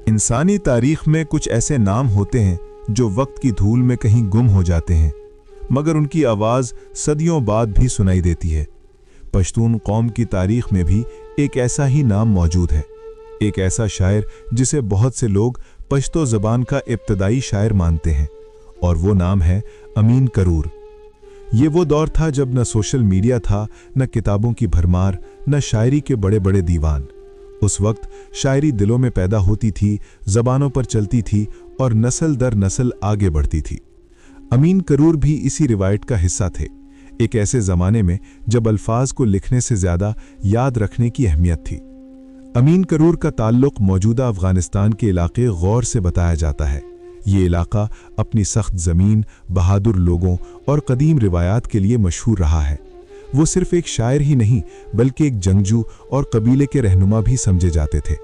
इंसानी तारीख में कुछ ऐसे नाम होते हैं जो वक्त की धूल में कहीं गुम हो जाते हैं, मगर उनकी आवाज़ सदियों बाद भी सुनाई देती है। पश्तून कौम की तारीख में भी एक ऐसा ही नाम मौजूद है, एक ऐसा शायर जिसे बहुत से लोग पश्तो ज़बान का इब्तदाई शायर मानते हैं, और वो नाम है अमीन करूर। ये वो दौर था जब न सोशल मीडिया था, न किताबों की भरमार, न शायरी के बड़े बड़े दीवान। उस वक्त शायरी दिलों में पैदा होती थी, ज़बानों पर चलती थी और नस्ल दर नस्ल आगे बढ़ती थी। अमीन करूर भी इसी रिवायत का हिस्सा थे, एक ऐसे ज़माने में जब अल्फाज को लिखने से ज़्यादा याद रखने की अहमियत थी। अमीन करूर का ताल्लुक़ मौजूदा अफ़गानिस्तान के इलाके गौर से बताया जाता है। ये इलाका अपनी सख्त ज़मीन, बहादुर लोगों और कदीम रिवायात के लिए मशहूर रहा है। वो सिर्फ एक शायर ही नहीं बल्कि एक जंगजू और कबीले के रहनुमा भी समझे जाते थे।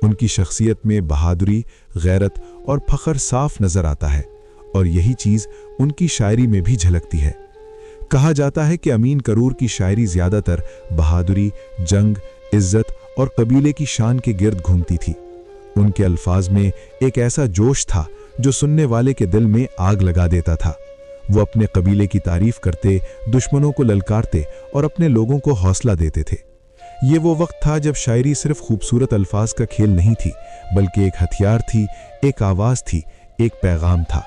उनकी शख्सियत में बहादुरी, गैरत और फ़ख्र साफ नज़र आता है, और यही चीज़ उनकी शायरी में भी झलकती है। कहा जाता है कि अमीन करूर की शायरी ज़्यादातर बहादुरी, जंग, इज़्ज़त और कबीले की शान के गिर्द घूमती थी। उनके अल्फाज में एक ऐसा जोश था जो सुनने वाले के दिल में आग लगा देता था। वो अपने कबीले की तारीफ करते, दुश्मनों को ललकारते और अपने लोगों को हौसला देते थे। ये वो वक्त था जब शायरी सिर्फ खूबसूरत अल्फाज का खेल नहीं थी, बल्कि एक हथियार थी, एक आवाज़ थी, एक पैगाम था।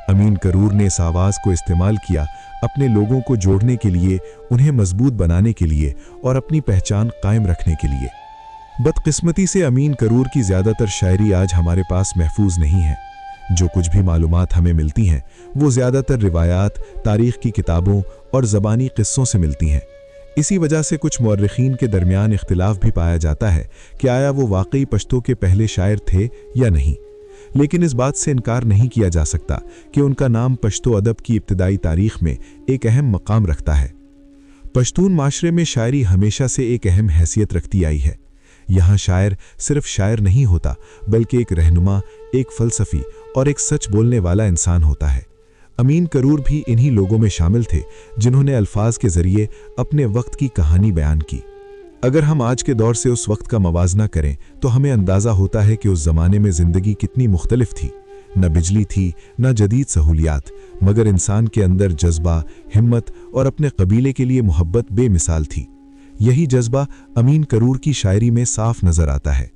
अमीन करूर ने इस आवाज़ को इस्तेमाल किया अपने लोगों को जोड़ने के लिए, उन्हें मजबूत बनाने के लिए और अपनी पहचान कायम रखने के लिए। बदकिस्मती से अमीन करूर की ज़्यादातर शायरी आज हमारे पास महफूज नहीं है। जो कुछ भी मालूमात हमें मिलती हैं वो ज़्यादातर रिवायात, तारीख़ की किताबों और ज़बानी क़िस्सों से मिलती हैं। इसी वजह से कुछ मौर्रिख़ीन के दरमियान इख्तिलाफ़ भी पाया जाता है कि आया वो वाकई पश्तो के पहले शायर थे या नहीं। लेकिन इस बात से इनकार नहीं किया जा सकता कि उनका नाम पश्तो अदब की इब्तदाई तारीख़ में एक अहम मकाम रखता है। पश्तून माशरे में शायरी हमेशा से एक अहम हैसियत रखती आई है। यहाँ शायर सिर्फ शायर नहीं होता, बल्कि एक रहनुमा, एक फ़लसफ़ी और एक सच बोलने वाला इंसान होता है। अमीन करूर भी इन्हीं लोगों में शामिल थे जिन्होंने अल्फाज के ज़रिए अपने वक्त की कहानी बयान की। अगर हम आज के दौर से उस वक्त का मवाजना करें तो हमें अंदाज़ा होता है कि उस ज़माने में ज़िंदगी कितनी मुख्तलिफ थी। न बिजली थी, न जदीद सहूलियात, मगर इंसान के अंदर जज्बा, हिम्मत और अपने कबीले के लिए मोहब्बत बेमिसाल थी। यही जज्बा अमीन करूर की शायरी में साफ नज़र आता है।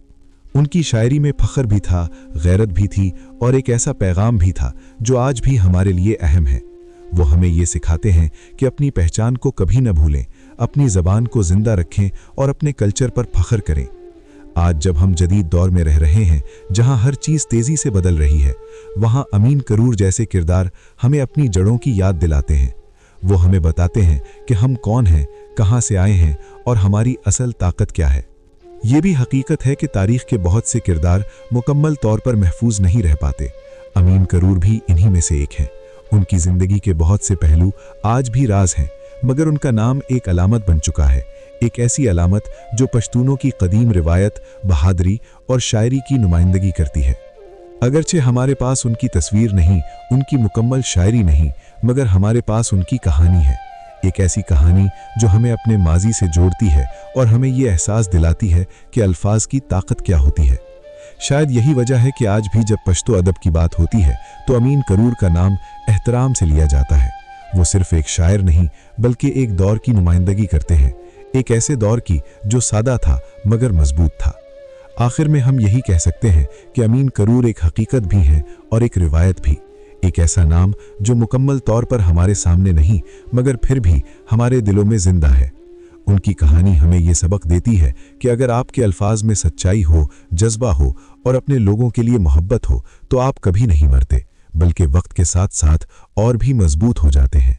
उनकी शायरी में फ़ख्र भी था, गैरत भी थी और एक ऐसा पैगाम भी था जो आज भी हमारे लिए अहम है। वो हमें ये सिखाते हैं कि अपनी पहचान को कभी न भूलें, अपनी ज़बान को ज़िंदा रखें और अपने कल्चर पर फ़ख्र करें। आज जब हम जदीद दौर में रह रहे हैं जहां हर चीज़ तेज़ी से बदल रही है, वहां अमीन करूर जैसे किरदार हमें अपनी जड़ों की याद दिलाते हैं। वो हमें बताते हैं कि हम कौन हैं, कहां से आए हैं और हमारी असल ताकत क्या है। ये भी हकीकत है कि तारीख़ के बहुत से किरदार मुकम्मल तौर पर महफूज नहीं रह पाते। अमीन करूर भी इन्हीं में से एक हैं। उनकी ज़िंदगी के बहुत से पहलू आज भी राज हैं, मगर उनका नाम एक अलामत बन चुका है, एक ऐसी अलामत जो पश्तूनों की कदीम रिवायत, बहादुरी और शायरी की नुमाइंदगी करती है। अगरचे हमारे पास उनकी तस्वीर नहीं, उनकी मुकम्मल शायरी नहीं, मगर हमारे पास उनकी कहानी है। एक ऐसी कहानी जो हमें अपने माजी से जोड़ती है और हमें ये एहसास दिलाती है कि अल्फाज की ताकत क्या होती है। शायद यही वजह है कि आज भी जब पश्तो अदब की बात होती है तो अमीन करूर का नाम एहतराम से लिया जाता है। वो सिर्फ एक शायर नहीं बल्कि एक दौर की नुमाइंदगी करते हैं, एक ऐसे दौर की जो सादा था मगर मजबूत था। आखिर में हम यही कह सकते हैं कि अमीन करूर एक हकीकत भी है और एक रिवायत भी, एक ऐसा नाम जो मुकम्मल तौर पर हमारे सामने नहीं मगर फिर भी हमारे दिलों में जिंदा है। उनकी कहानी हमें ये सबक देती है कि अगर आपके अल्फाज में सच्चाई हो, जज्बा हो और अपने लोगों के लिए मोहब्बत हो तो आप कभी नहीं मरते, बल्कि वक्त के साथ साथ और भी मजबूत हो जाते हैं।